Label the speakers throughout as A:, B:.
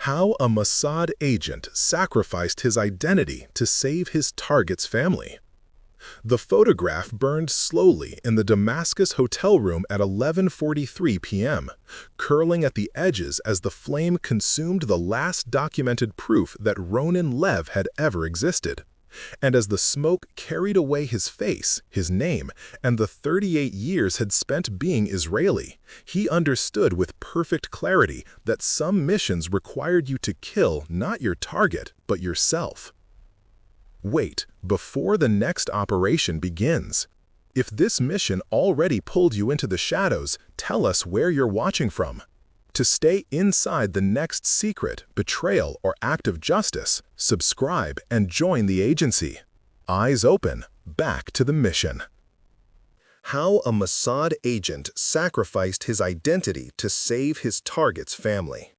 A: How a Mossad agent sacrificed his identity to save his target's family. The photograph burned slowly in the Damascus hotel room at 11:43 p.m., curling at the edges as the flame consumed the last documented proof that Ronen Lev had ever existed. And as the smoke carried away his face, his name, and the 38 years had spent being Israeli, he understood with perfect clarity that some missions required you to kill not your target, but yourself. Wait before the next operation begins. If this mission already pulled you into the shadows, tell us where you're watching from. To stay inside the next secret, betrayal, or act of justice, subscribe and join the agency. Eyes open, back to the mission. How a Mossad agent sacrificed his identity to save his target's family.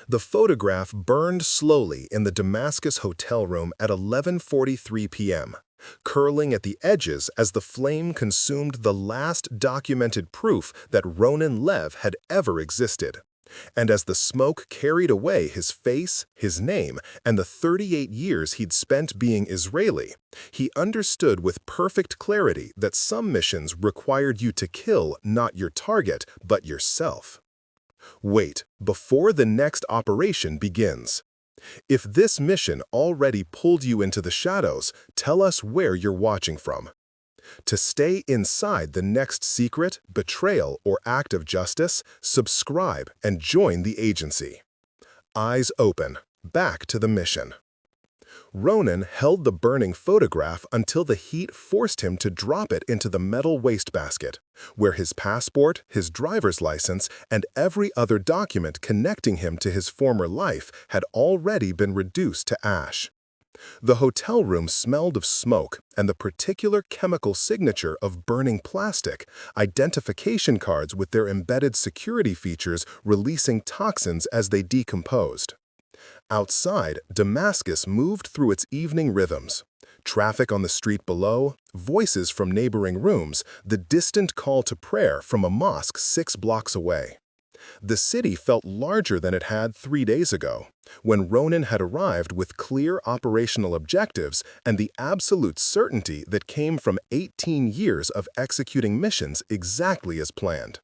A: The photograph burned slowly in the Damascus hotel room at 11:43 p.m., curling at the edges as the flame consumed the last documented proof that Ronen Lev had ever existed. And as the smoke carried away his face, his name, and the 38 years he'd spent being Israeli, he understood with perfect clarity that some missions required you to kill not your target, but yourself. Wait before the next operation begins. If this mission already pulled you into the shadows, tell us where you're watching from. To stay inside the next secret, betrayal, or act of justice, subscribe and join the agency. Eyes open, back to the mission. Ronen held the burning photograph until the heat forced him to drop it into the metal wastebasket, where his passport, his driver's license, and every other document connecting him to his former life had already been reduced to ash. The hotel room smelled of smoke and the particular chemical signature of burning plastic, identification cards with their embedded security features releasing toxins as they decomposed. Outside, Damascus moved through its evening rhythms. Traffic on the street below, voices from neighboring rooms, the distant call to prayer from a mosque 6 blocks away. The city felt larger than it had 3 days ago, when Ronen had arrived with clear operational objectives and the absolute certainty that came from 18 years of executing missions exactly as planned.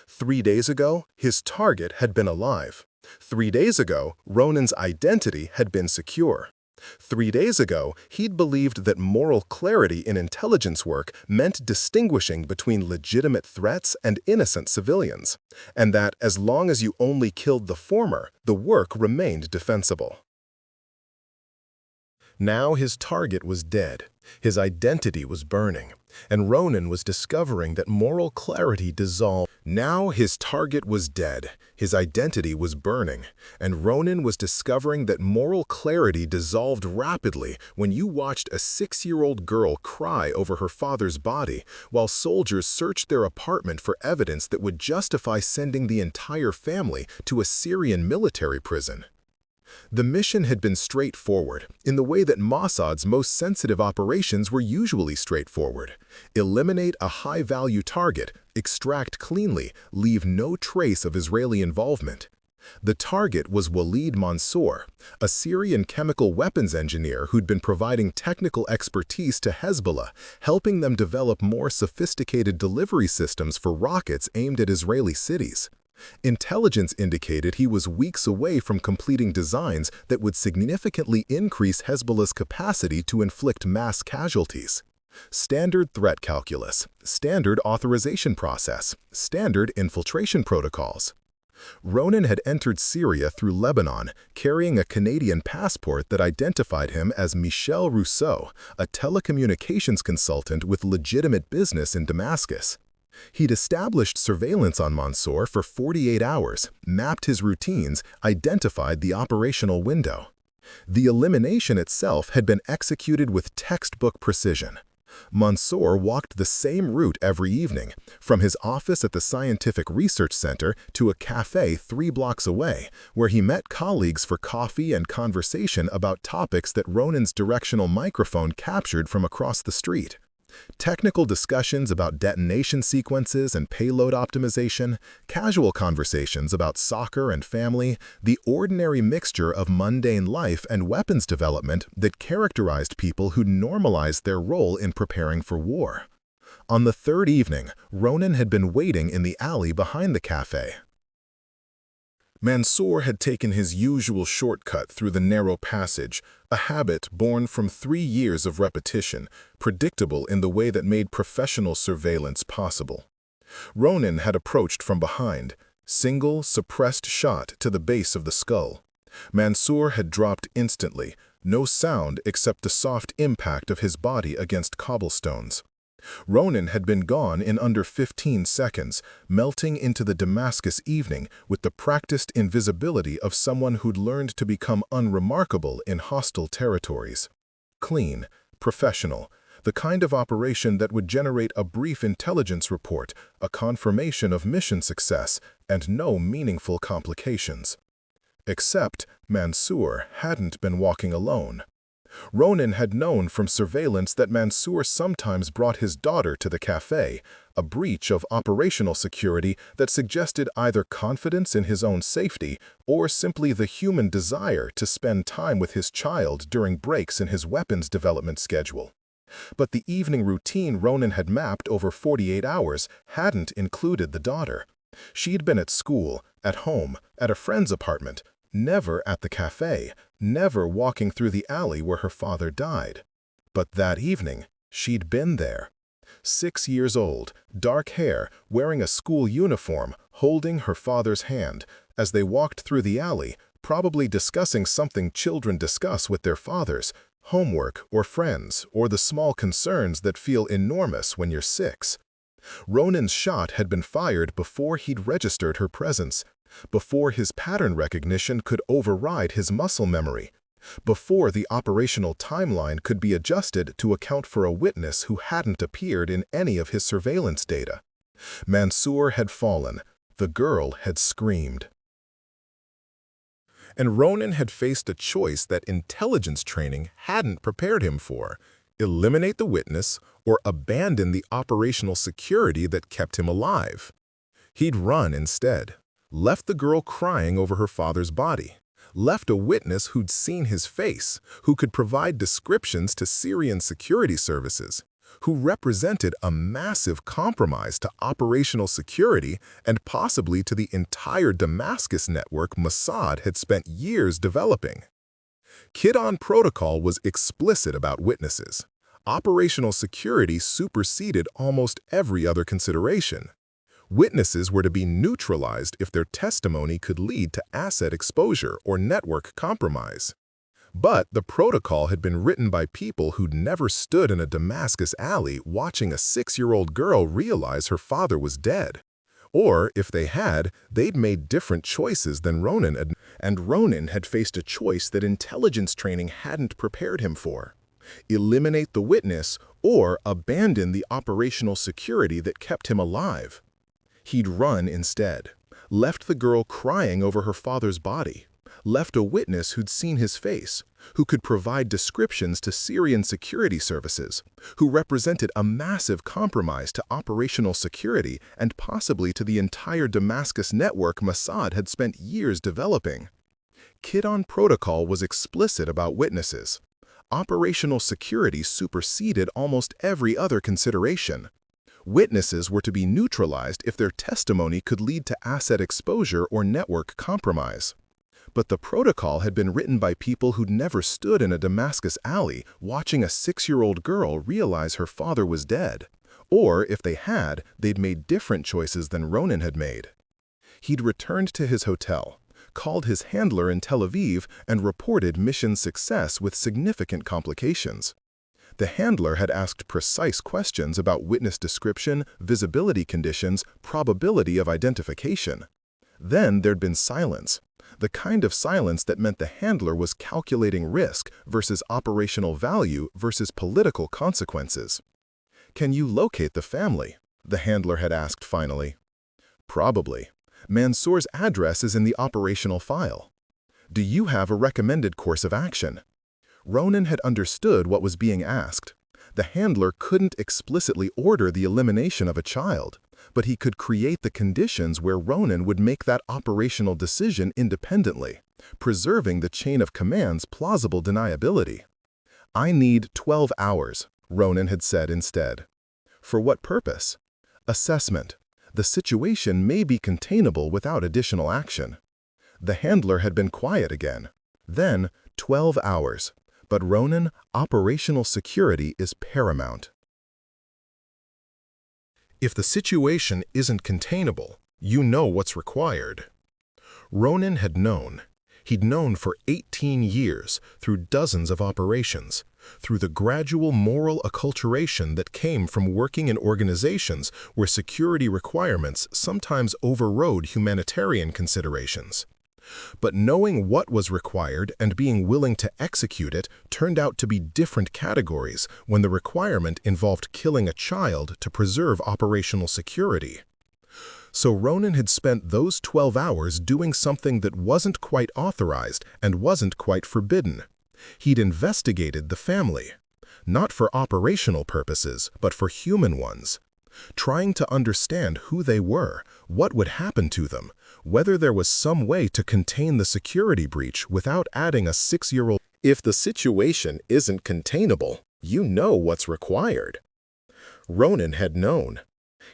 A: 3 days ago, his target had been alive. 3 days ago, Ronen's identity had been secure. 3 days ago, he'd believed that moral clarity in intelligence work meant distinguishing between legitimate threats and innocent civilians, and that as long as you only killed the former, the work remained defensible. Now his target was dead, his identity was burning, and Ronen was discovering that moral clarity dissolved. Now his target was dead, his identity was burning, and Ronen was discovering that moral clarity dissolved rapidly when you watched a 6-year-old girl cry over her father's body while soldiers searched their apartment for evidence that would justify sending the entire family to a Syrian military prison. The mission had been straightforward, in the way that Mossad's most sensitive operations were usually straightforward. Eliminate a high-value target, extract cleanly, leave no trace of Israeli involvement. The target was Walid Mansour, a Syrian chemical weapons engineer who'd been providing technical expertise to Hezbollah, helping them develop more sophisticated delivery systems for rockets aimed at Israeli cities. Intelligence indicated he was weeks away from completing designs that would significantly increase Hezbollah's capacity to inflict mass casualties. Standard threat calculus, standard authorization process, standard infiltration protocols. Ronen had entered Syria through Lebanon, carrying a Canadian passport that identified him as Michel Rousseau, a telecommunications consultant with legitimate business in Damascus. He'd established surveillance on Mansour for 48 hours, mapped his routines, identified the operational window. The elimination itself had been executed with textbook precision. Mansour walked the same route every evening, from his office at the Scientific Research Center to a cafe 3 blocks away, where he met colleagues for coffee and conversation about topics that Ronen's directional microphone captured from across the street. Technical discussions about detonation sequences and payload optimization, casual conversations about soccer and family, the ordinary mixture of mundane life and weapons development that characterized people who normalized their role in preparing for war. On the third evening, Ronan had been waiting in the alley behind the cafe. Mansour had taken his usual shortcut through the narrow passage, a habit born from 3 years of repetition, predictable in the way that made professional surveillance possible. Ronan had approached from behind, single, suppressed shot to the base of the skull. Mansour had dropped instantly, no sound except the soft impact of his body against cobblestones. Ronan had been gone in under 15 seconds, melting into the Damascus evening with the practiced invisibility of someone who'd learned to become unremarkable in hostile territories. Clean, professional, the kind of operation that would generate a brief intelligence report, a confirmation of mission success, and no meaningful complications. Except Mansour hadn't been walking alone. Ronan had known from surveillance that Mansour sometimes brought his daughter to the cafe, a breach of operational security that suggested either confidence in his own safety or simply the human desire to spend time with his child during breaks in his weapons development schedule. But the evening routine Ronan had mapped over 48 hours hadn't included the daughter. She'd been at school, at home, at a friend's apartment, never at the cafe, never walking through the alley where her father died. But that evening, she'd been there. 6 years old, dark hair, wearing a school uniform, holding her father's hand, as they walked through the alley, probably discussing something children discuss with their fathers, homework or friends, or the small concerns that feel enormous when you're 6. Ronan's shot had been fired before he'd registered her presence, before his pattern recognition could override his muscle memory, before the operational timeline could be adjusted to account for a witness who hadn't appeared in any of his surveillance data. Mansour had fallen. The girl had screamed. And Ronan had faced a choice that intelligence training hadn't prepared him for: eliminate the witness or abandon the operational security that kept him alive. He'd run instead. Left the girl crying over her father's body, left a witness who'd seen his face, who could provide descriptions to Syrian security services, who represented a massive compromise to operational security and possibly to the entire Damascus network Mossad had spent years developing. Kidon Protocol was explicit about witnesses. Operational security superseded almost every other consideration. Witnesses were to be neutralized if their testimony could lead to asset exposure or network compromise. But the protocol had been written by people who'd never stood in a Damascus alley watching a 6-year-old girl realize her father was dead. Or, if they had, they'd made different choices than Ronan had, and Ronan had faced a choice that intelligence training hadn't prepared him for: eliminate the witness or abandon the operational security that kept him alive. He'd run instead, left the girl crying over her father's body, left a witness who'd seen his face, who could provide descriptions to Syrian security services, who represented a massive compromise to operational security and possibly to the entire Damascus network Mossad had spent years developing. Kidon Protocol was explicit about witnesses. Operational security superseded almost every other consideration. Witnesses were to be neutralized if their testimony could lead to asset exposure or network compromise. But the protocol had been written by people who'd never stood in a Damascus alley watching a 6-year-old girl realize her father was dead. Or, if they had, they'd made different choices than Ronan had made. He'd returned to his hotel, called his handler in Tel Aviv, and reported mission success with significant complications. The handler had asked precise questions about witness description, visibility conditions, probability of identification. Then there'd been silence, the kind of silence that meant the handler was calculating risk versus operational value versus political consequences. "Can you locate the family?" the handler had asked finally. "Probably. Mansour's address is in the operational file." "Do you have a recommended course of action?" Ronan had understood what was being asked. The handler couldn't explicitly order the elimination of a child, but he could create the conditions where Ronan would make that operational decision independently, preserving the chain of command's plausible deniability. "I need 12 hours," Ronan had said instead. For what purpose? Assessment. The situation may be containable without additional action. The handler had been quiet again. Then, 12 hours. But Ronan, operational security is paramount. If the situation isn't containable, you know what's required. Ronan had known. He'd known for 18 years, through dozens of operations, through the gradual moral acculturation that came from working in organizations where security requirements sometimes overrode humanitarian considerations. But knowing what was required and being willing to execute it turned out to be different categories when the requirement involved killing a child to preserve operational security. So Ronan had spent those 12 hours doing something that wasn't quite authorized and wasn't quite forbidden. He'd investigated the family, not for operational purposes, but for human ones, trying to understand who they were, what would happen to them, whether there was some way to contain the security breach without adding a 6-year-old. If the situation isn't containable, you know what's required. Ronan had known.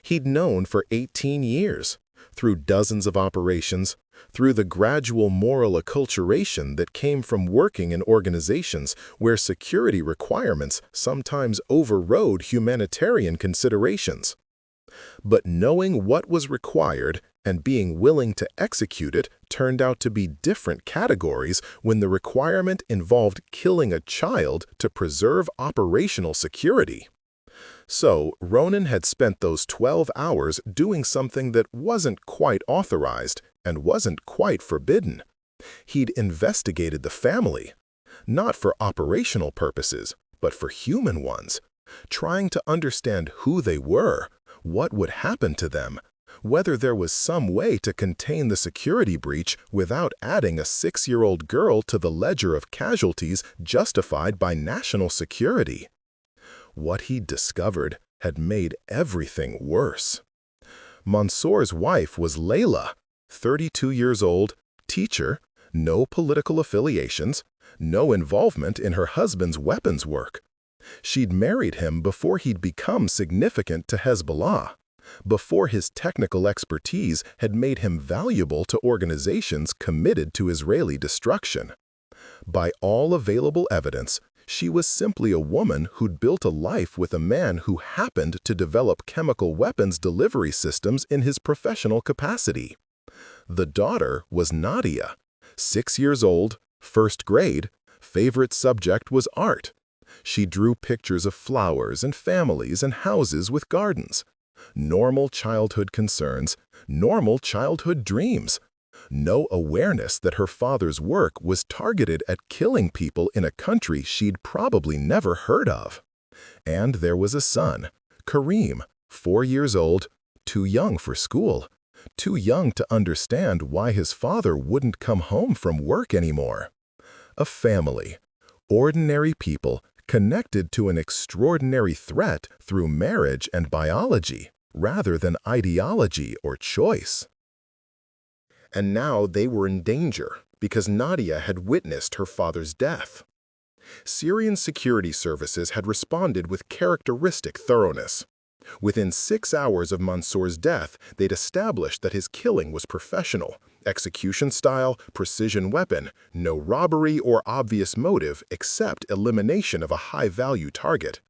A: He'd known for 18 years, through dozens of operations, through the gradual moral acculturation that came from working in organizations where security requirements sometimes overrode humanitarian considerations. But knowing what was required and being willing to execute it turned out to be different categories when the requirement involved killing a child to preserve operational security. So, Ronan had spent those 12 hours doing something that wasn't quite authorized and wasn't quite forbidden. He'd investigated the family, not for operational purposes, but for human ones, trying to understand who they were, what would happen to them, whether there was some way to contain the security breach without adding a 6-year-old girl to the ledger of casualties justified by national security. What he'd discovered had made everything worse. Mansour's wife was Layla, 32 years old, teacher, no political affiliations, no involvement in her husband's weapons work. She'd married him before he'd become significant to Hezbollah, before his technical expertise had made him valuable to organizations committed to Israeli destruction. By all available evidence, she was simply a woman who'd built a life with a man who happened to develop chemical weapons delivery systems in his professional capacity. The daughter was Nadia, 6 years old, first grade, favorite subject was art. She drew pictures of flowers and families and houses with gardens. Normal childhood concerns, normal childhood dreams. No awareness that her father's work was targeted at killing people in a country she'd probably never heard of. And there was a son, Kareem, 4 years old, too young for school, too young to understand why his father wouldn't come home from work anymore. A family, ordinary people connected to an extraordinary threat through marriage and biology, rather than ideology or choice. And now they were in danger because Nadia had witnessed her father's death. Syrian security services had responded with characteristic thoroughness. Within 6 hours of Mansour's death, they'd established that his killing was professional, execution style, precision weapon, no robbery or obvious motive except elimination of a high-value target.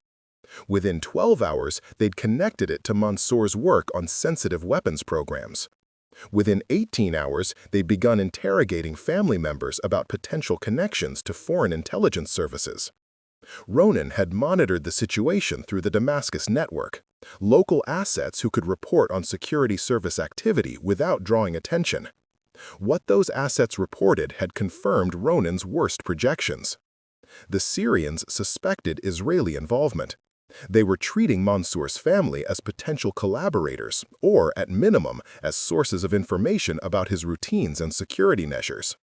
A: Within 12 hours, they'd connected it to Mansour's work on sensitive weapons programs. Within 18 hours, they'd begun interrogating family members about potential connections to foreign intelligence services. Ronan had monitored the situation through the Damascus network, local assets who could report on security service activity without drawing attention. What those assets reported had confirmed Ronan's worst projections. The Syrians suspected Israeli involvement. They were treating Mansour's family as potential collaborators, or at minimum, as sources of information about his routines and security measures.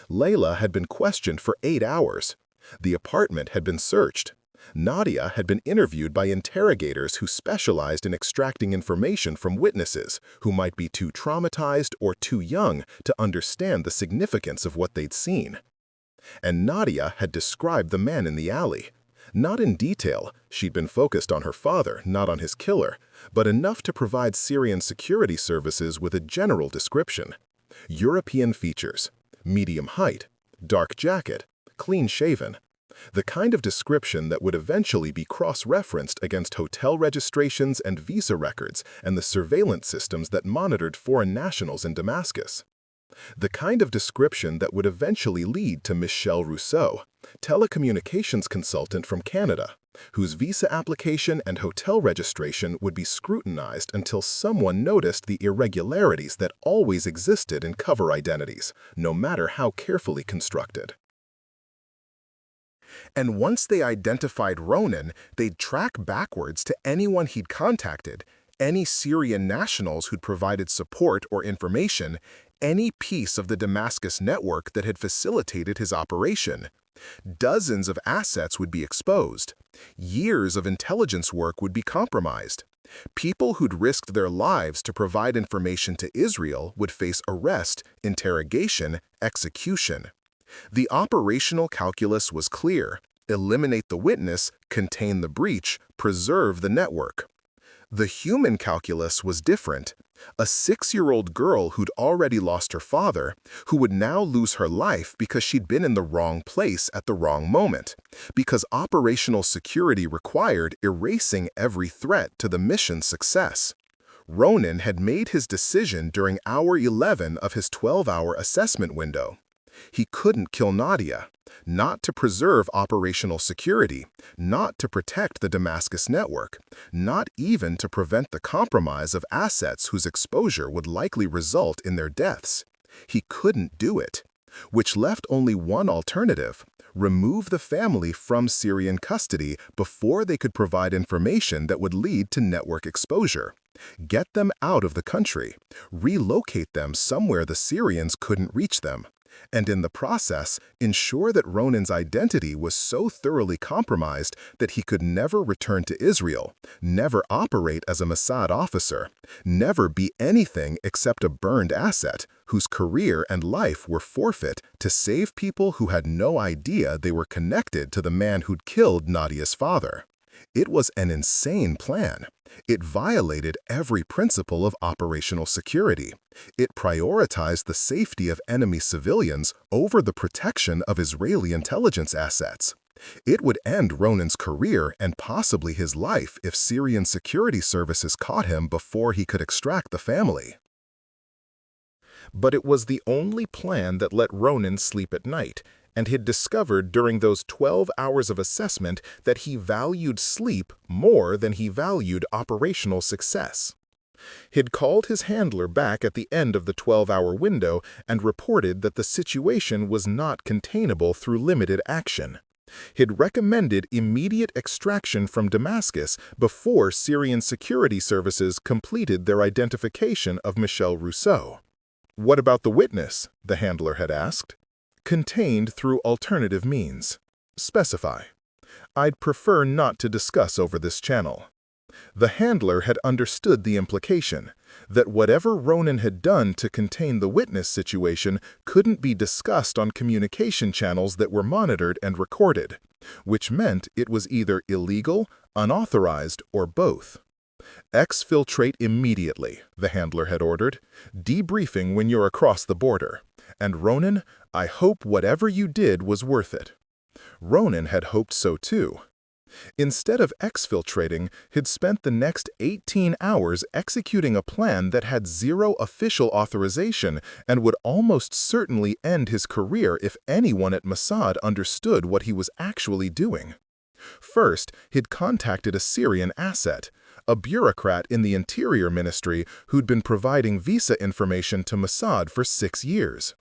A: Layla had been questioned for 8 hours. The apartment had been searched. Nadia had been interviewed by interrogators who specialized in extracting information from witnesses who might be too traumatized or too young to understand the significance of what they'd seen. And Nadia had described the man in the alley. Not in detail, she'd been focused on her father, not on his killer, but enough to provide Syrian security services with a general description. European features, medium height, dark jacket, clean-shaven. The kind of description that would eventually be cross-referenced against hotel registrations and visa records and the surveillance systems that monitored foreign nationals in Damascus. The kind of description that would eventually lead to Michel Rousseau, telecommunications consultant from Canada, whose visa application and hotel registration would be scrutinized until someone noticed the irregularities that always existed in cover identities, no matter how carefully constructed. And once they identified Ronan, they'd track backwards to anyone he'd contacted, any Syrian nationals who'd provided support or information, any piece of the Damascus network that had facilitated his operation. Dozens of assets would be exposed. Years of intelligence work would be compromised. People who'd risked their lives to provide information to Israel would face arrest, interrogation, execution. The operational calculus was clear: eliminate the witness, contain the breach, preserve the network. The human calculus was different. A 6-year-old girl who'd already lost her father, who would now lose her life because she'd been in the wrong place at the wrong moment, because operational security required erasing every threat to the mission's success. Ronan had made his decision during hour 11 of his 12-hour assessment window. He couldn't kill Nadia, not to preserve operational security, not to protect the Damascus network, not even to prevent the compromise of assets whose exposure would likely result in their deaths. He couldn't do it, which left only one alternative: remove the family from Syrian custody before they could provide information that would lead to network exposure. Get them out of the country, relocate them somewhere the Syrians couldn't reach them, and in the process, ensure that Ronan's identity was so thoroughly compromised that he could never return to Israel, never operate as a Mossad officer, never be anything except a burned asset whose career and life were forfeit to save people who had no idea they were connected to the man who'd killed Nadia's father. It was an insane plan. It violated every principle of operational security. It prioritized the safety of enemy civilians over the protection of Israeli intelligence assets. It would end Ronan's career and possibly his life if Syrian security services caught him before he could extract the family. But it was the only plan that let Ronan sleep at night, and he'd discovered during those 12 hours of assessment that he valued sleep more than he valued operational success. He'd called his handler back at the end of the 12-hour window and reported that the situation was not containable through limited action. He'd recommended immediate extraction from Damascus before Syrian security services completed their identification of Michel Rousseau. "What about the witness?" the handler had asked. "Contained through alternative means." Specify. "I'd prefer not to discuss over this channel." The handler had understood the implication, that whatever Ronan had done to contain the witness situation couldn't be discussed on communication channels that were monitored and recorded, which meant it was either illegal, unauthorized, or both. "Exfiltrate immediately," the handler had ordered. "Debriefing when you're across the border. And Ronan, I hope whatever you did was worth it." Ronan had hoped so too. Instead of exfiltrating, he'd spent the next 18 hours executing a plan that had zero official authorization and would almost certainly end his career if anyone at Mossad understood what he was actually doing. First, he'd contacted a Syrian asset, a bureaucrat in the Interior Ministry who'd been providing visa information to Mossad for 6 years.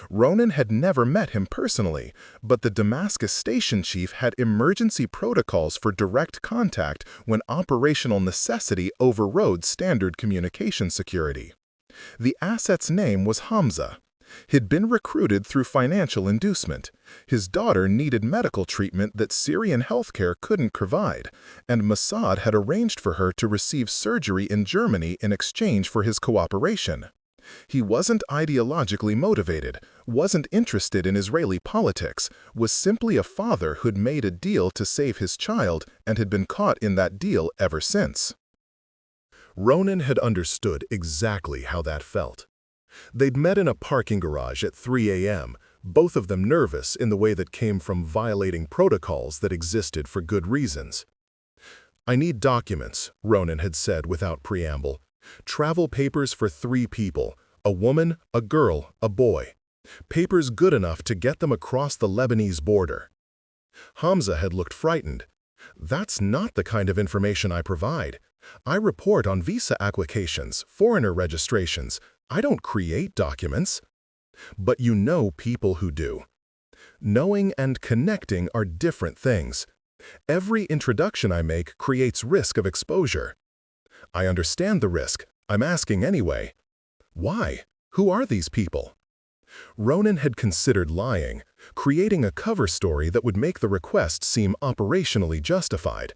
A: Ronan had never met him personally, but the Damascus station chief had emergency protocols for direct contact when operational necessity overrode standard communication security. The asset's name was Hamza. He'd been recruited through financial inducement. His daughter needed medical treatment that Syrian healthcare couldn't provide, and Mossad had arranged for her to receive surgery in Germany in exchange for his cooperation. He wasn't ideologically motivated, wasn't interested in Israeli politics, was simply a father who'd made a deal to save his child and had been caught in that deal ever since. Ronan had understood exactly how that felt. They'd met in a parking garage at 3 a.m., both of them nervous in the way that came from violating protocols that existed for good reasons. "I need documents," Ronan had said without preamble. "Travel papers for 3 people, a woman, a girl, a boy. Papers good enough to get them across the Lebanese border." Hamza had looked frightened. "That's not the kind of information I provide. I report on visa applications, foreigner registrations. I don't create documents." "But you know people who do." "Knowing and connecting are different things. Every introduction I make creates risk of exposure." "I understand the risk. I'm asking anyway." "Why? Who are these people?" Ronan had considered lying, creating a cover story that would make the request seem operationally justified.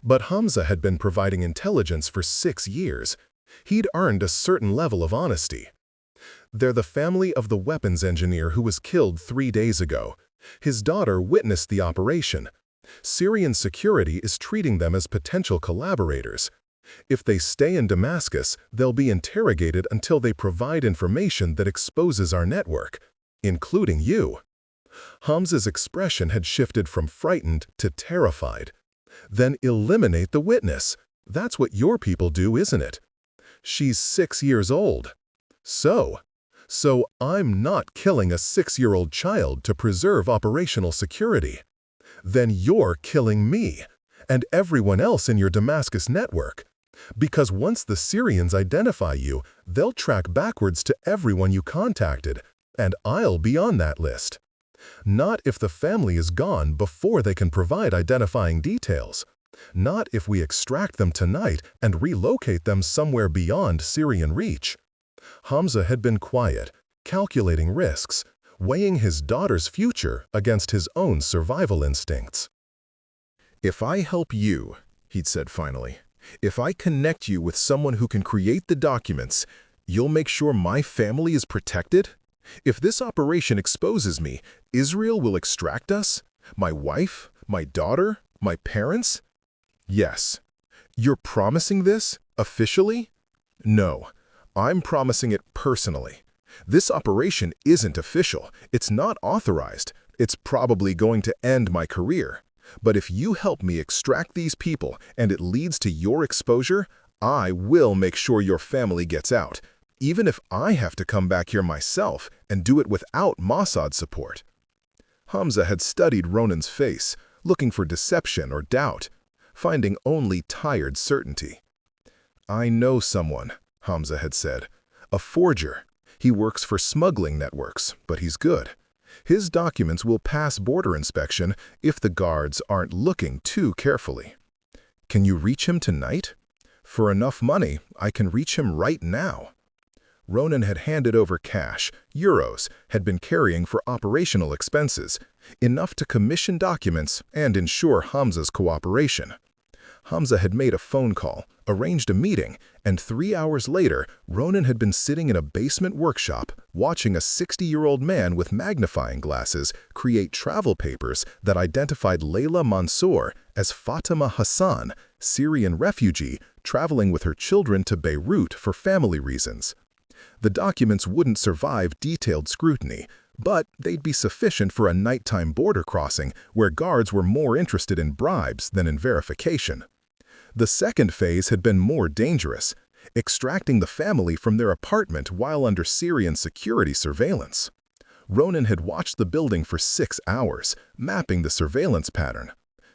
A: But Hamza had been providing intelligence for 6 years. He'd earned a certain level of honesty. "They're the family of the weapons engineer who was killed 3 days ago. His daughter witnessed the operation. Syrian security is treating them as potential collaborators. If they stay in Damascus, they'll be interrogated until they provide information that exposes our network, including you." Hamza's expression had shifted from frightened to terrified. "Then eliminate the witness. That's what your people do, isn't it?" "She's 6 years old." So I'm not killing a 6-year-old child to preserve operational security. Then you're killing me and everyone else in your Damascus network. Because once the Syrians identify you, they'll track backwards to everyone you contacted, and I'll be on that list. Not if the family is gone before they can provide identifying details. Not if we extract them tonight and relocate them somewhere beyond Syrian reach." Hamza had been quiet, calculating risks, weighing his daughter's future against his own survival instincts. "If I help you," he'd said finally, "if I connect you with someone who can create the documents, you'll make sure my family is protected? If this operation exposes me, Israel will extract us? My wife? My daughter? My parents?" "Yes." "You're promising this? Officially?" "No. I'm promising it personally. This operation isn't official. It's not authorized. It's probably going to end my career. But if you help me extract these people and it leads to your exposure, I will make sure your family gets out, even if I have to come back here myself and do it without Mossad support." Hamza had studied Ronan's face, looking for deception or doubt, finding only tired certainty. "I know someone," Hamza had said. "A forger. He works for smuggling networks, but he's good. His documents will pass border inspection if the guards aren't looking too carefully." "Can you reach him tonight?" "For enough money, I can reach him right now." Ronan had handed over cash, euros, had been carrying for operational expenses, enough to commission documents and ensure Hamza's cooperation. Hamza had made a phone call, arranged a meeting, and 3 hours later, Ronan had been sitting in a basement workshop watching a 60-year-old man with magnifying glasses create travel papers that identified Layla Mansour as Fatima Hassan, Syrian refugee, traveling with her children to Beirut for family reasons. The documents wouldn't survive detailed scrutiny, but they'd be sufficient for a nighttime border crossing where guards were more interested in bribes than in verification. The second phase had been more dangerous, extracting the family from their apartment while under Syrian security surveillance. Ronan had watched the building for 6 hours, mapping the surveillance pattern.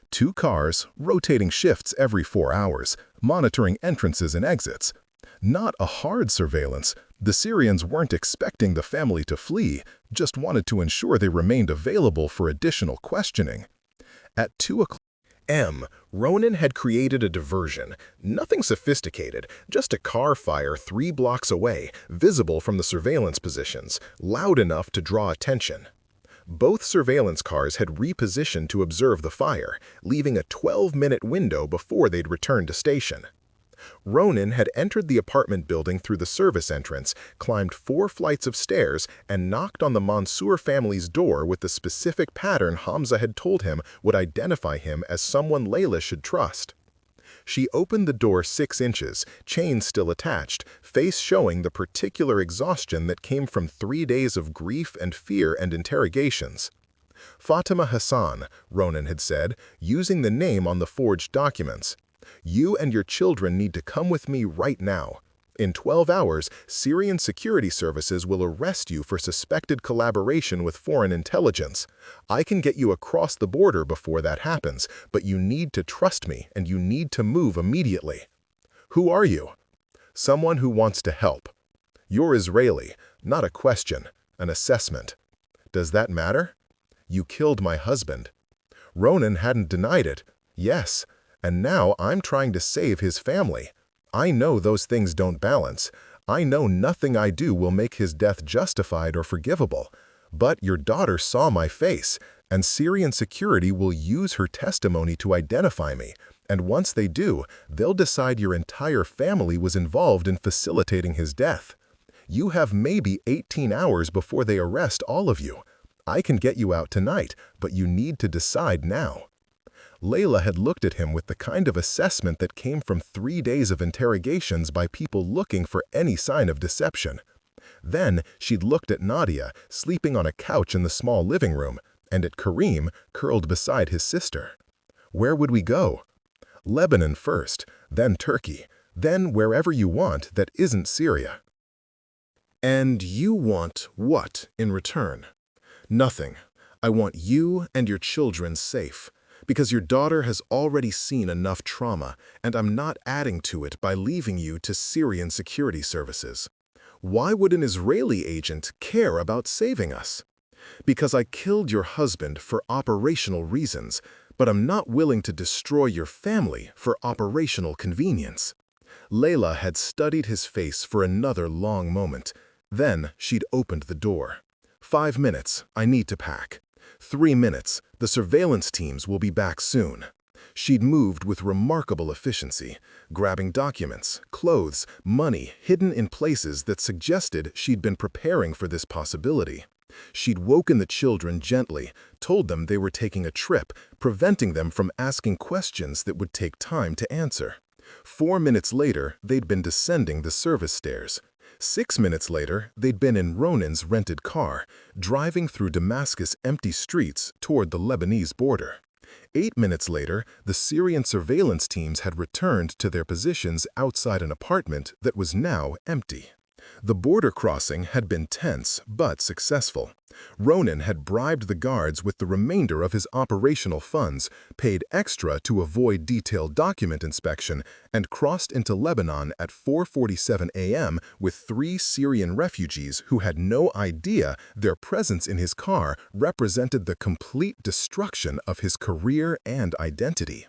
A: 2 cars, rotating shifts every 4 hours, monitoring entrances and exits. Not a hard surveillance. The Syrians weren't expecting the family to flee, just wanted to ensure they remained available for additional questioning. At 2 o'clock, Ronan had created a diversion. Nothing sophisticated, just a car fire 3 blocks away, visible from the surveillance positions, loud enough to draw attention. Both surveillance cars had repositioned to observe the fire, leaving a 12-minute window before they'd returned to station. Ronan had entered the apartment building through the service entrance, climbed 4 flights of stairs, and knocked on the Mansour family's door with the specific pattern Hamza had told him would identify him as someone Layla should trust. She opened the door 6 inches, chain still attached, face showing the particular exhaustion that came from 3 days of grief and fear and interrogations. Fatima Hassan, Ronan had said, using the name on the forged documents. You and your children need to come with me right now. In 12 hours, Syrian security services will arrest you for suspected collaboration with foreign intelligence. I can get you across the border before that happens, but you need to trust me and you need to move immediately. Who are you? Someone who wants to help. You're Israeli, not a question, an assessment. Does that matter? You killed my husband. Ronan hadn't denied it. Yes. And now I'm trying to save his family. I know those things don't balance. I know nothing I do will make his death justified or forgivable. But your daughter saw my face, and Syrian security will use her testimony to identify me. And once they do, they'll decide your entire family was involved in facilitating his death. You have maybe 18 hours before they arrest all of you. I can get you out tonight, but you need to decide now. Layla had looked at him with the kind of assessment that came from 3 days of interrogations by people looking for any sign of deception. Then she'd looked at Nadia, sleeping on a couch in the small living room, and at Karim, curled beside his sister. Where would we go? Lebanon first, then Turkey, then wherever you want that isn't Syria. And you want what in return? Nothing. I want you and your children safe. Because your daughter has already seen enough trauma, and I'm not adding to it by leaving you to Syrian security services. Why would an Israeli agent care about saving us? Because I killed your husband for operational reasons, but I'm not willing to destroy your family for operational convenience. Layla had studied his face for another long moment. Then she'd opened the door. 5 minutes, I need to pack. 3 minutes, the surveillance teams will be back soon. She'd moved with remarkable efficiency, grabbing documents, clothes, money hidden in places that suggested she'd been preparing for this possibility. She'd woken the children gently, told them they were taking a trip, preventing them from asking questions that would take time to answer. 4 minutes later, they'd been descending the service stairs. 6 minutes later, they'd been in Ronan's rented car, driving through Damascus' empty streets toward the Lebanese border. 8 minutes later, the Syrian surveillance teams had returned to their positions outside an apartment that was now empty. The border crossing had been tense but successful. Ronan had bribed the guards with the remainder of his operational funds, paid extra to avoid detailed document inspection, and crossed into Lebanon at 4:47 a.m. with 3 Syrian refugees who had no idea their presence in his car represented the complete destruction of his career and identity.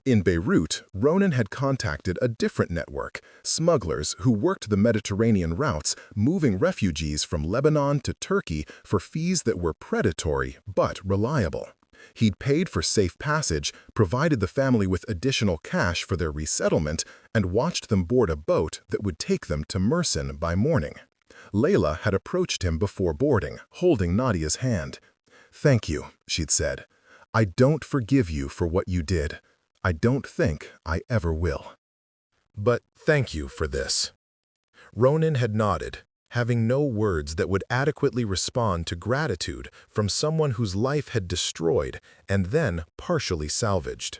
A: In Beirut, Ronan had contacted a different network, smugglers who worked the Mediterranean routes, moving refugees from Lebanon to Turkey for fees that were predatory but reliable. He'd paid for safe passage, provided the family with additional cash for their resettlement, and watched them board a boat that would take them to Mersin by morning. Layla had approached him before boarding, holding Nadia's hand. "Thank you," she'd said. "I don't forgive you for what you did. I don't think I ever will. But thank you for this." Ronan had nodded, having no words that would adequately respond to gratitude from someone whose life had destroyed and then partially salvaged.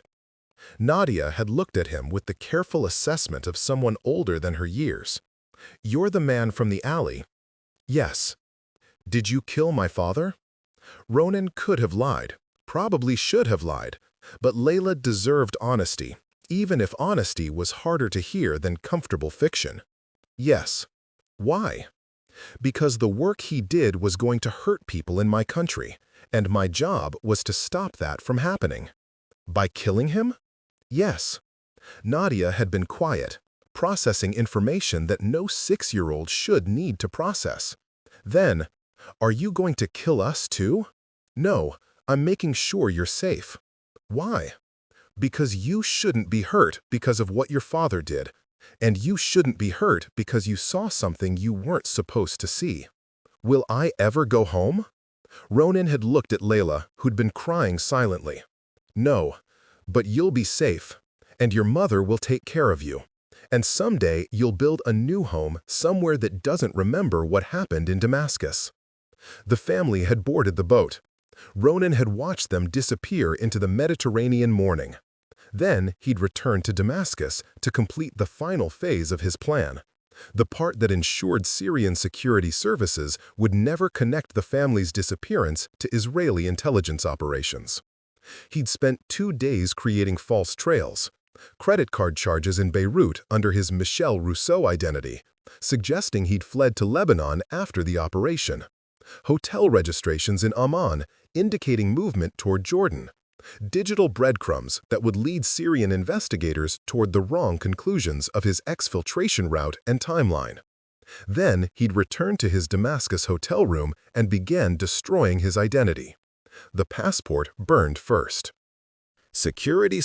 A: Nadia had looked at him with the careful assessment of someone older than her years. "You're the man from the alley." "Yes." "Did you kill my father?" Ronan could have lied, probably should have lied. But Layla deserved honesty, even if honesty was harder to hear than comfortable fiction. "Yes." "Why?" "Because the work he did was going to hurt people in my country, and my job was to stop that from happening." By killing him? Yes. Nadia had been quiet, processing information that no 6-year-old should need to process. Then, "Are you going to kill us too?" "No, I'm making sure you're safe." "Why?" "Because you shouldn't be hurt because of what your father did, and you shouldn't be hurt because you saw something you weren't supposed to see." "Will I ever go home?" Ronan had looked at Layla, who'd been crying silently. "No, but you'll be safe, and your mother will take care of you. And someday you'll build a new home somewhere that doesn't remember what happened in Damascus." The family had boarded the boat. Ronan had watched them disappear into the Mediterranean morning. Then he'd returned to Damascus to complete the final phase of his plan, the part that ensured Syrian security services would never connect the family's disappearance to Israeli intelligence operations. He'd spent 2 days creating false trails, credit card charges in Beirut under his Michel Rousseau identity, suggesting he'd fled to Lebanon after the operation, hotel registrations in Amman indicating movement toward Jordan, digital breadcrumbs that would lead Syrian investigators toward the wrong conclusions of his exfiltration route and timeline. Then he'd return to his Damascus hotel room and began destroying his identity. The passport burned first. Security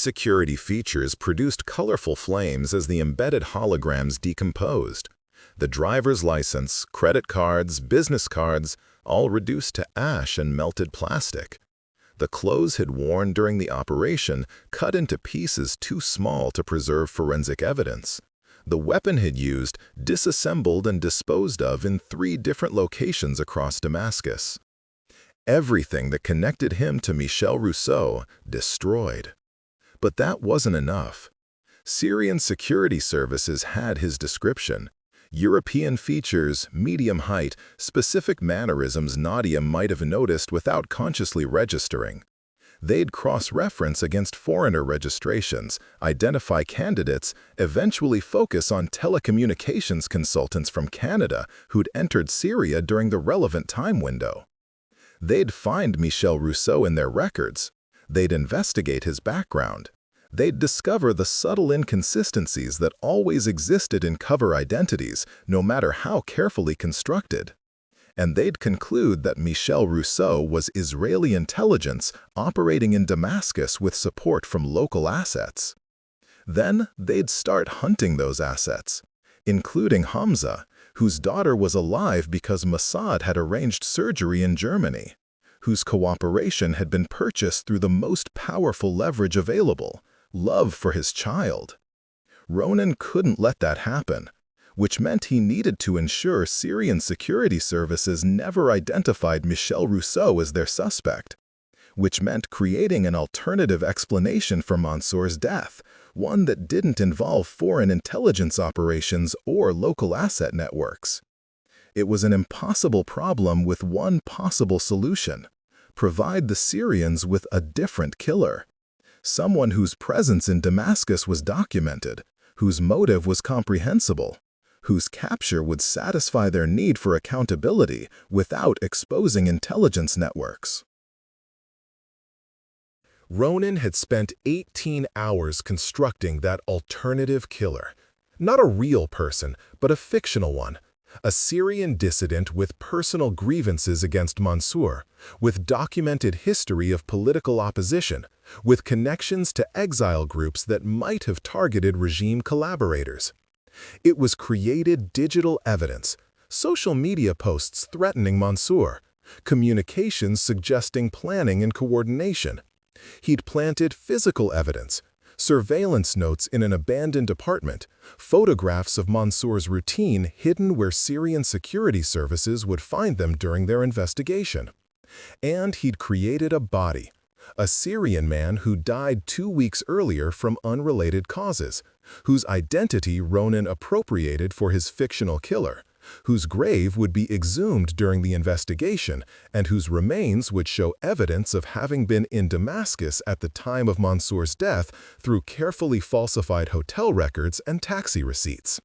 A: features produced colorful flames as the embedded holograms decomposed. The driver's license, credit cards, business cards, all reduced to ash and melted plastic. The clothes he'd worn during the operation cut into pieces too small to preserve forensic evidence. The weapon he'd used disassembled and disposed of in 3 different locations across Damascus. Everything that connected him to Michel Rousseau destroyed. But that wasn't enough. Syrian security services had his description. European features, medium height, specific mannerisms Nadia might have noticed without consciously registering. They'd cross-reference against foreigner registrations, identify candidates, eventually focus on telecommunications consultants from Canada who'd entered Syria during the relevant time window. They'd find Michel Rousseau in their records. They'd investigate his background. They'd discover the subtle inconsistencies that always existed in cover identities, no matter how carefully constructed. And they'd conclude that Michel Rousseau was Israeli intelligence operating in Damascus with support from local assets. Then they'd start hunting those assets, including Hamza, whose daughter was alive because Mossad had arranged surgery in Germany, whose cooperation had been purchased through the most powerful leverage available, love for his child. Ronan couldn't let that happen, which meant he needed to ensure Syrian security services never identified Michel Rousseau as their suspect, which meant creating an alternative explanation for Mansour's death, one that didn't involve foreign intelligence operations or local asset networks. It was an impossible problem with one possible solution: provide the Syrians with a different killer. Someone whose presence in Damascus was documented, whose motive was comprehensible, whose capture would satisfy their need for accountability without exposing intelligence networks. Ronan had spent 18 hours constructing that alternative killer. Not a real person, but a fictional one. A Syrian dissident with personal grievances against Mansour, with documented history of political opposition, with connections to exile groups that might have targeted regime collaborators. It was created digital evidence, social media posts threatening Mansour, communications suggesting planning and coordination. He'd planted physical evidence, surveillance notes in an abandoned apartment, photographs of Mansour's routine hidden where Syrian security services would find them during their investigation. And he'd created a body, a Syrian man who died 2 weeks earlier from unrelated causes, whose identity Ronan appropriated for his fictional killer, whose grave would be exhumed during the investigation, and whose remains would show evidence of having been in Damascus at the time of Mansour's death through carefully falsified hotel records and taxi receipts.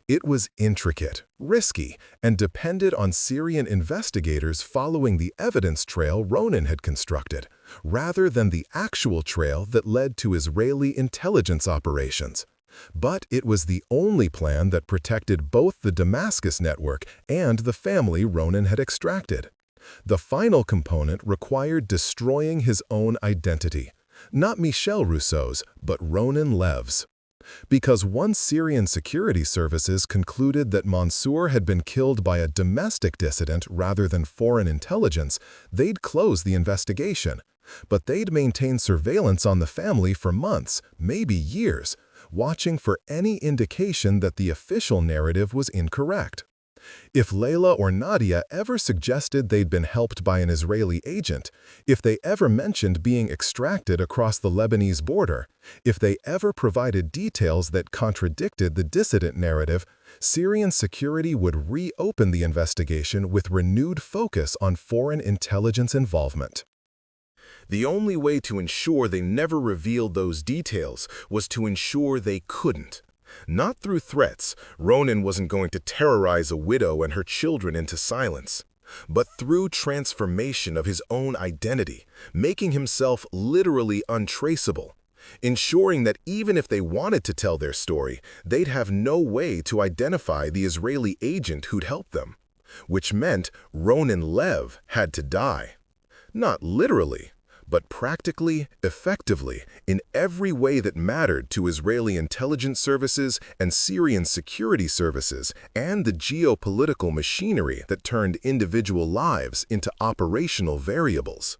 A: It was intricate, risky, and depended on Syrian investigators following the evidence trail Ronan had constructed, rather than the actual trail that led to Israeli intelligence operations. But it was the only plan that protected both the Damascus network and the family Ronan had extracted. The final component required destroying his own identity, not Michel Rousseau's, but Ronan Lev's. Because once Syrian security services concluded that Mansour had been killed by a domestic dissident rather than foreign intelligence, they'd close the investigation. But they'd maintain surveillance on the family for months, maybe years, watching for any indication that the official narrative was incorrect. If Layla or Nadia ever suggested they'd been helped by an Israeli agent, if they ever mentioned being extracted across the Lebanese border, if they ever provided details that contradicted the dissident narrative, Syrian security would reopen the investigation with renewed focus on foreign intelligence involvement. The only way to ensure they never revealed those details was to ensure they couldn't. Not through threats. Ronan wasn't going to terrorize a widow and her children into silence, but through transformation of his own identity, making himself literally untraceable, ensuring that even if they wanted to tell their story, they'd have no way to identify the Israeli agent who'd helped them, which meant Ronan Lev had to die. Not literally, but practically, effectively, in every way that mattered to Israeli intelligence services and Syrian security services and the geopolitical machinery that turned individual lives into operational variables.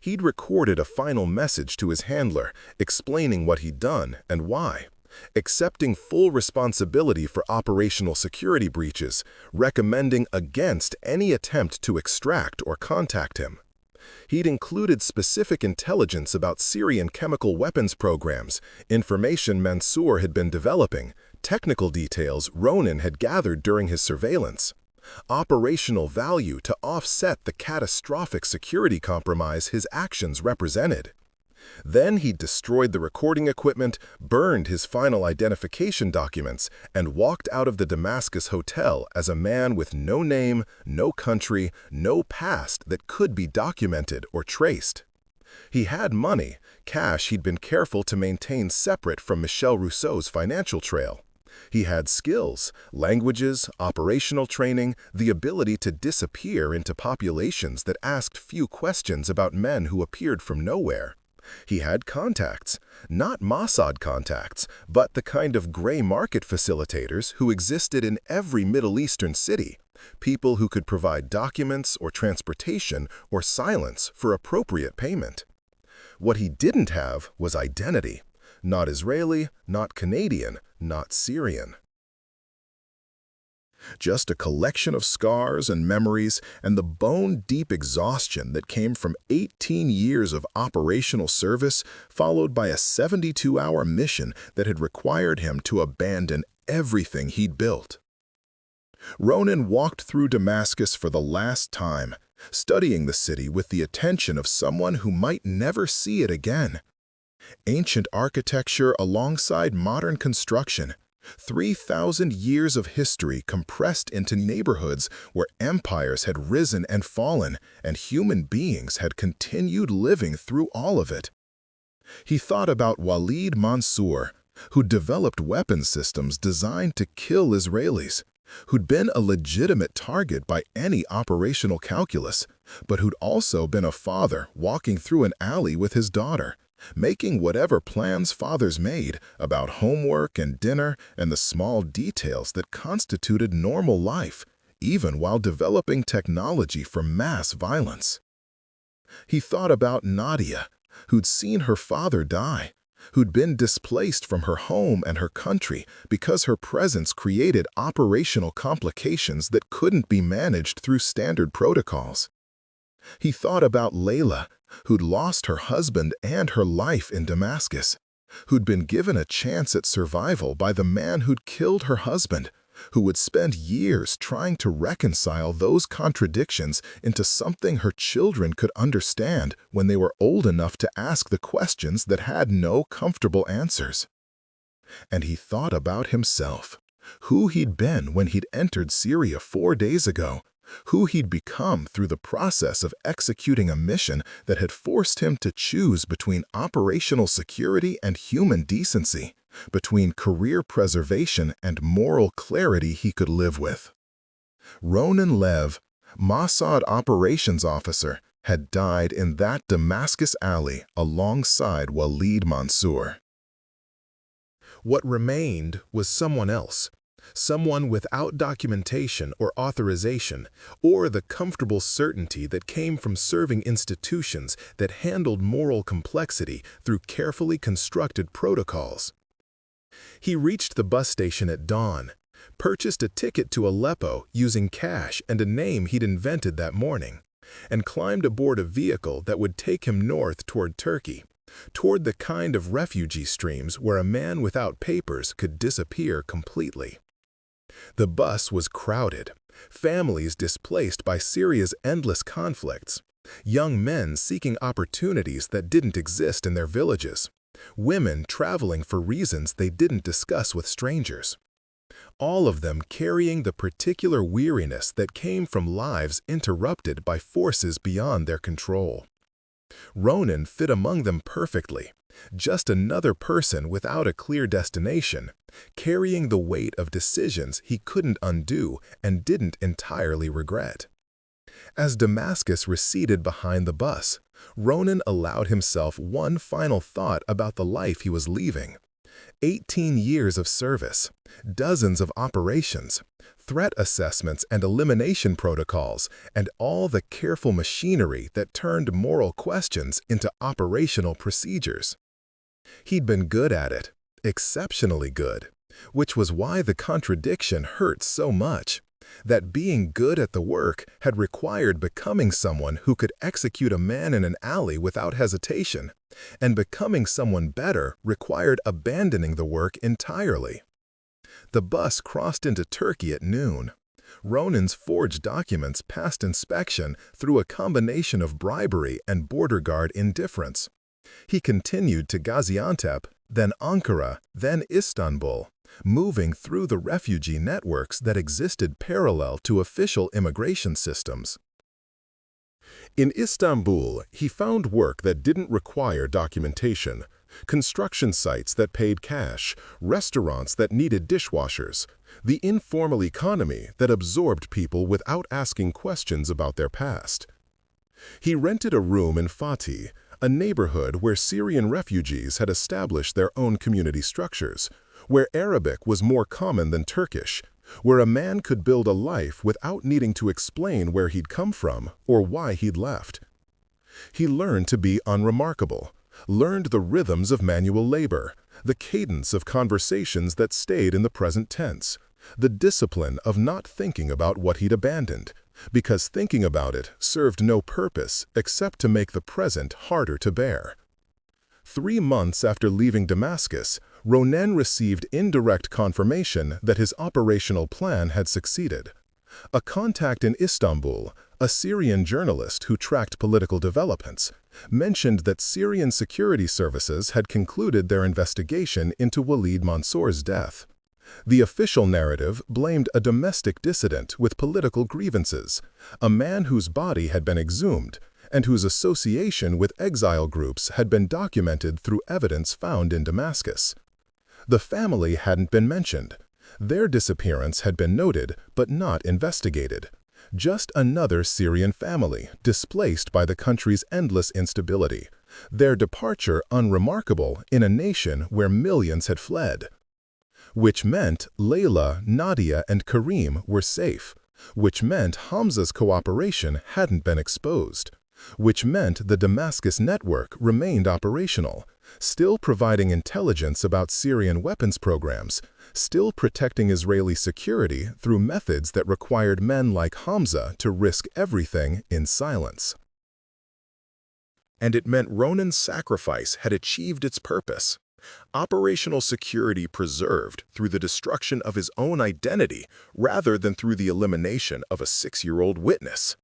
A: He'd recorded a final message to his handler explaining what he'd done and why, accepting full responsibility for operational security breaches, recommending against any attempt to extract or contact him. He'd included specific intelligence about Syrian chemical weapons programs, information Mansour had been developing, technical details Ronan had gathered during his surveillance, operational value to offset the catastrophic security compromise his actions represented. Then he destroyed the recording equipment, burned his final identification documents, and walked out of the Damascus hotel as a man with no name, no country, no past that could be documented or traced. He had money, cash he'd been careful to maintain separate from Michel Rousseau's financial trail. He had skills, languages, operational training, the ability to disappear into populations that asked few questions about men who appeared from nowhere. He had contacts, not Mossad contacts, but the kind of gray market facilitators who existed in every Middle Eastern city, people who could provide documents or transportation or silence for appropriate payment. What he didn't have was identity, not Israeli, not Canadian, not Syrian. Just a collection of scars and memories and the bone-deep exhaustion that came from 18 years of operational service, followed by a 72-hour mission that had required him to abandon everything he'd built. Ronan walked through Damascus for the last time, studying the city with the attention of someone who might never see it again. Ancient architecture alongside modern construction, 3,000 years of history compressed into neighborhoods where empires had risen and fallen, and human beings had continued living through all of it. He thought about Walid Mansour, who'd developed weapon systems designed to kill Israelis, who'd been a legitimate target by any operational calculus, but who'd also been a father walking through an alley with his daughter, making whatever plans fathers made about homework and dinner and the small details that constituted normal life, even while developing technology for mass violence. He thought about Nadia, who'd seen her father die, who'd been displaced from her home and her country because her presence created operational complications that couldn't be managed through standard protocols. He thought about Layla, who'd lost her husband and her life in Damascus, who'd been given a chance at survival by the man who'd killed her husband, who would spend years trying to reconcile those contradictions into something her children could understand when they were old enough to ask the questions that had no comfortable answers. And he thought about himself, Who he'd been when he'd entered Syria 4 days ago. Who he'd become through the process of executing a mission that had forced him to choose between operational security and human decency, between career preservation and moral clarity he could live with. Ronen Lev, Mossad operations officer, had died in that Damascus alley alongside Walid Mansour. What remained was someone else. Someone without documentation or authorization, or the comfortable certainty that came from serving institutions that handled moral complexity through carefully constructed protocols. He reached the bus station at dawn, purchased a ticket to Aleppo using cash and a name he'd invented that morning, and climbed aboard a vehicle that would take him north toward Turkey, toward the kind of refugee streams where a man without papers could disappear completely. The bus was crowded, families displaced by Syria's endless conflicts, young men seeking opportunities that didn't exist in their villages, women traveling for reasons they didn't discuss with strangers. All of them carrying the particular weariness that came from lives interrupted by forces beyond their control. Ronen fit among them perfectly, just another person without a clear destination, carrying the weight of decisions he couldn't undo and didn't entirely regret. As Damascus receded behind the bus, Ronen allowed himself one final thought about the life he was leaving. 18 years of service, dozens of operations, threat assessments and elimination protocols, and all the careful machinery that turned moral questions into operational procedures. He'd been good at it, exceptionally good, which was why the contradiction hurt so much. That being good at the work had required becoming someone who could execute a man in an alley without hesitation, and becoming someone better required abandoning the work entirely. The bus crossed into Turkey at noon. Ronen's forged documents passed inspection through a combination of bribery and border guard indifference. He continued to Gaziantep, then Ankara, then Istanbul, moving through the refugee networks that existed parallel to official immigration systems. In Istanbul, he found work that didn't require documentation, construction sites that paid cash, restaurants that needed dishwashers, the informal economy that absorbed people without asking questions about their past. He rented a room in Fatih, a neighborhood where Syrian refugees had established their own community structures, where Arabic was more common than Turkish, where a man could build a life without needing to explain where he'd come from or why he'd left. He learned to be unremarkable, learned the rhythms of manual labor, the cadence of conversations that stayed in the present tense, the discipline of not thinking about what he'd abandoned, because thinking about it served no purpose except to make the present harder to bear. 3 months after leaving Damascus, Ronen received indirect confirmation that his operational plan had succeeded. A contact in Istanbul, a Syrian journalist who tracked political developments, mentioned that Syrian security services had concluded their investigation into Walid Mansour's death. The official narrative blamed a domestic dissident with political grievances, a man whose body had been exhumed, and whose association with exile groups had been documented through evidence found in Damascus. The family hadn't been mentioned. Their disappearance had been noted but not investigated. Just another Syrian family displaced by the country's endless instability, their departure unremarkable in a nation where millions had fled. Which meant Layla, Nadia, and Karim were safe, which meant Hamza's cooperation hadn't been exposed, which meant the Damascus network remained operational, still providing intelligence about Syrian weapons programs, still protecting Israeli security through methods that required men like Hamza to risk everything in silence. And it meant Ronen's sacrifice had achieved its purpose. Operational security preserved through the destruction of his own identity rather than through the elimination of a 6-year-old witness.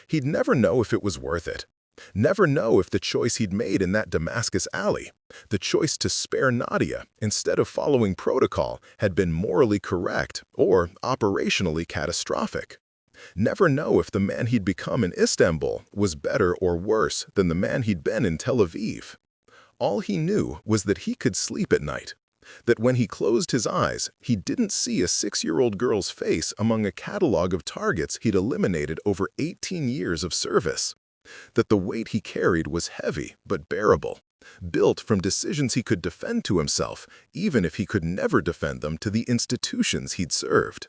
A: He'd never know if it was worth it. Never know if the choice he'd made in that Damascus alley, The choice to spare Nadia instead of following protocol had been morally correct or operationally catastrophic. Never know if the man he'd become in Istanbul was better or worse than the man he'd been in Tel Aviv. All he knew was that he could sleep at night, that when he closed his eyes, he didn't see a 6-year-old girl's face among a catalog of targets he'd eliminated over 18 years of service, that the weight he carried was heavy but bearable, built from decisions he could defend to himself, even if he could never defend them to the institutions he'd served.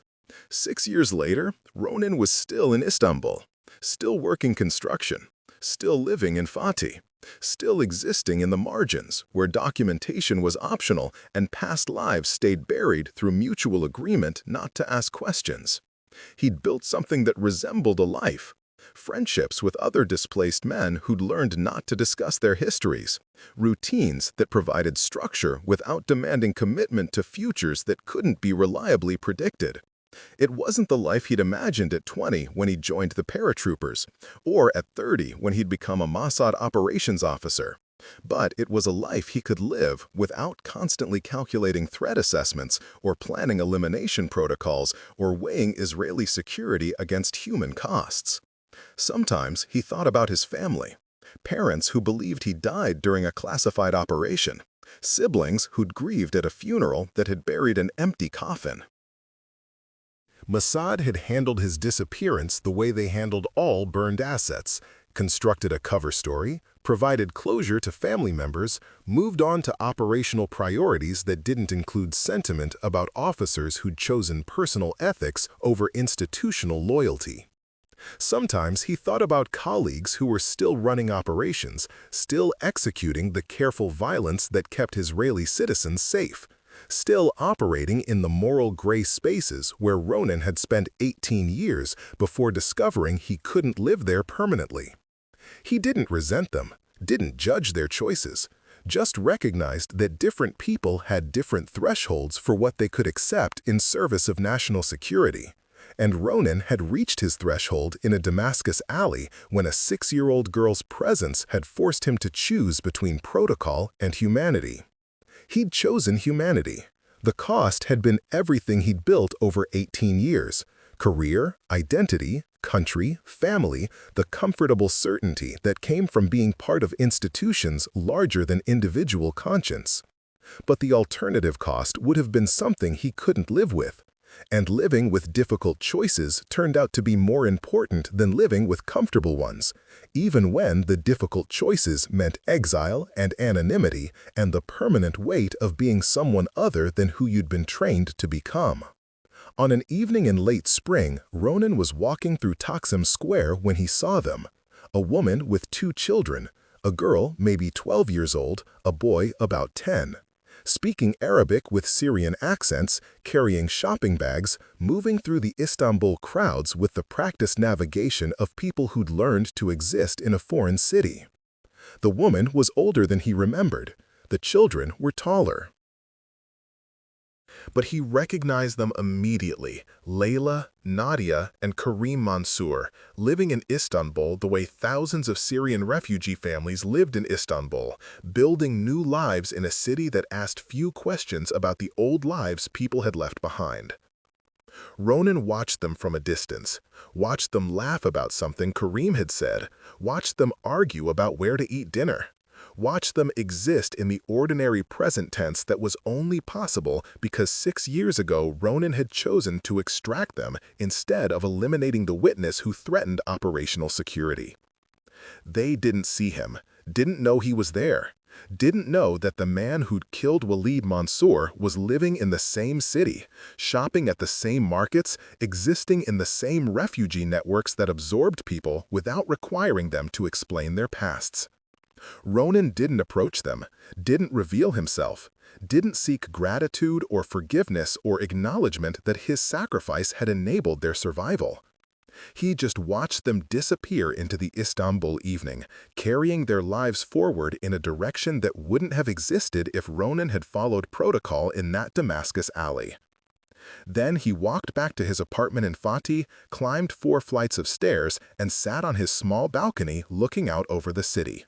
A: 6 years later, Ronan was still in Istanbul, still working construction, still living in Fatih, still existing in the margins where documentation was optional and past lives stayed buried through mutual agreement not to ask questions. He'd built something that resembled a life, friendships with other displaced men who'd learned not to discuss their histories, routines that provided structure without demanding commitment to futures that couldn't be reliably predicted. It wasn't the life he'd imagined at 20 when he joined the paratroopers, or at 30 when he'd become a Mossad operations officer. But it was a life he could live without constantly calculating threat assessments or planning elimination protocols or weighing Israeli security against human costs. Sometimes he thought about his family, parents who believed he died during a classified operation, siblings who'd grieved at a funeral that had buried an empty coffin. Mossad had handled his disappearance the way they handled all burned assets, constructed a cover story, provided closure to family members, moved on to operational priorities that didn't include sentiment about officers who'd chosen personal ethics over institutional loyalty. Sometimes he thought about colleagues who were still running operations, still executing the careful violence that kept Israeli citizens safe, still operating in the moral gray spaces where Ronan had spent 18 years before discovering he couldn't live there permanently. He didn't resent them, didn't judge their choices, just recognized that different people had different thresholds for what they could accept in service of national security. And Ronan had reached his threshold in a Damascus alley when a 6-year-old girl's presence had forced him to choose between protocol and humanity. He'd chosen humanity. The cost had been everything he'd built over 18 years: career, identity, country, family, the comfortable certainty that came from being part of institutions larger than individual conscience. But the alternative cost would have been something he couldn't live with. And living with difficult choices turned out to be more important than living with comfortable ones, even when the difficult choices meant exile and anonymity and the permanent weight of being someone other than who you'd been trained to become. On an evening in late spring, Ronan was walking through Taksim Square when he saw them. A woman with 2 children, a girl maybe 12 years old, a boy about 10. Speaking Arabic with Syrian accents, carrying shopping bags, moving through the Istanbul crowds with the practiced navigation of people who'd learned to exist in a foreign city. The woman was older than he remembered. The children were taller. But he recognized them immediately: Layla, Nadia, and Karim Mansour, living in Istanbul the way thousands of Syrian refugee families lived in Istanbul, building new lives in a city that asked few questions about the old lives people had left behind. Ronan watched them from a distance, watched them laugh about something Karim had said, watched them argue about where to eat dinner. Watch them exist in the ordinary present tense that was only possible because 6 years ago Ronan had chosen to extract them instead of eliminating the witness who threatened operational security. They didn't see him, didn't know he was there, didn't know that the man who'd killed Walid Mansour was living in the same city, shopping at the same markets, existing in the same refugee networks that absorbed people without requiring them to explain their pasts. Ronan didn't approach them, didn't reveal himself, didn't seek gratitude or forgiveness or acknowledgement that his sacrifice had enabled their survival. He just watched them disappear into the Istanbul evening, carrying their lives forward in a direction that wouldn't have existed if Ronan had followed protocol in that Damascus alley. Then he walked back to his apartment in Fatih, climbed 4 flights of stairs, and sat on his small balcony looking out over the city.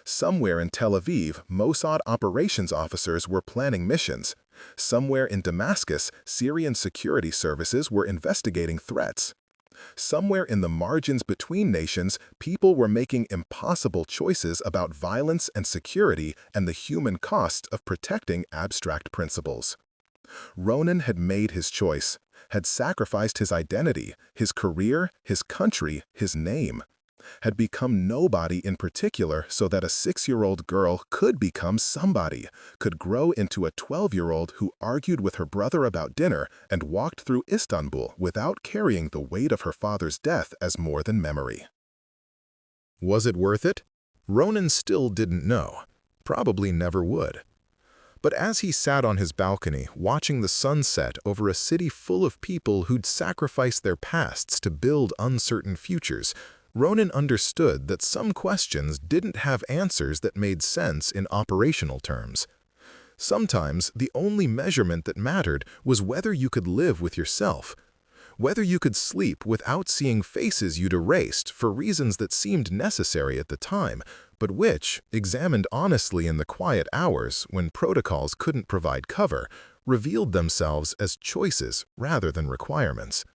A: Somewhere in Tel Aviv, Mossad operations officers were planning missions. Somewhere in Damascus, Syrian security services were investigating threats. Somewhere in the margins between nations, people were making impossible choices about violence and security and the human cost of protecting abstract principles. Ronan had made his choice, had sacrificed his identity, his career, his country, his name, had become nobody in particular so that a 6-year-old girl could become somebody, could grow into a 12-year-old who argued with her brother about dinner and walked through Istanbul without carrying the weight of her father's death as more than memory. Was it worth it? Ronan still didn't know. Probably never would. But as he sat on his balcony watching the sunset over a city full of people who'd sacrificed their pasts to build uncertain futures, Ronan understood that some questions didn't have answers that made sense in operational terms. Sometimes the only measurement that mattered was whether you could live with yourself, whether you could sleep without seeing faces you'd erased for reasons that seemed necessary at the time, but which, examined honestly in the quiet hours when protocols couldn't provide cover, revealed themselves as choices rather than requirements.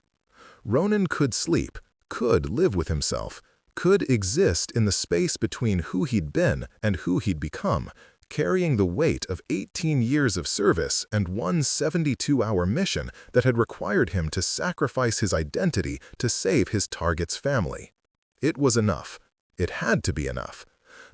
A: Ronan could sleep, could live with himself, could exist in the space between who he'd been and who he'd become, carrying the weight of 18 years of service and one 72-hour mission that had required him to sacrifice his identity to save his target's family. It was enough. It had to be enough.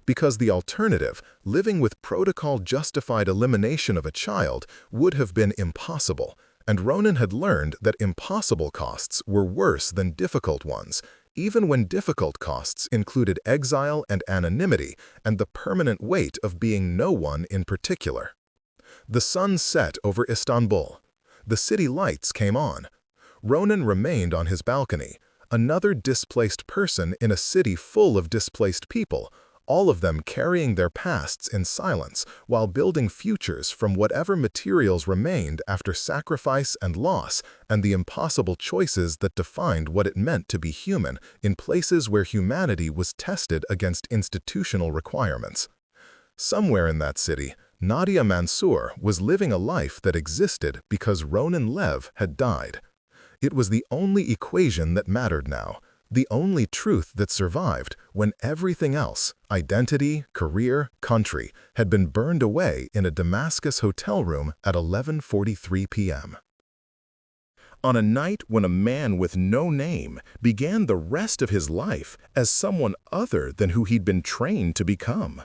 A: Because the alternative, living with protocol-justified elimination of a child, would have been impossible, and Ronan had learned that impossible costs were worse than difficult ones, even when difficult costs included exile and anonymity and the permanent weight of being no one in particular. The sun set over Istanbul. The city lights came on. Ronan remained on his balcony, another displaced person in a city full of displaced people, all of them carrying their pasts in silence while building futures from whatever materials remained after sacrifice and loss and the impossible choices that defined what it meant to be human in places where humanity was tested against institutional requirements. Somewhere in that city, Nadia Mansour was living a life that existed because Ronan Lev had died. It was the only equation that mattered now, the only truth that survived when everything else, identity, career, country, had been burned away in a Damascus hotel room at 11:43 p.m. On a night when a man with no name began the rest of his life as someone other than who he'd been trained to become.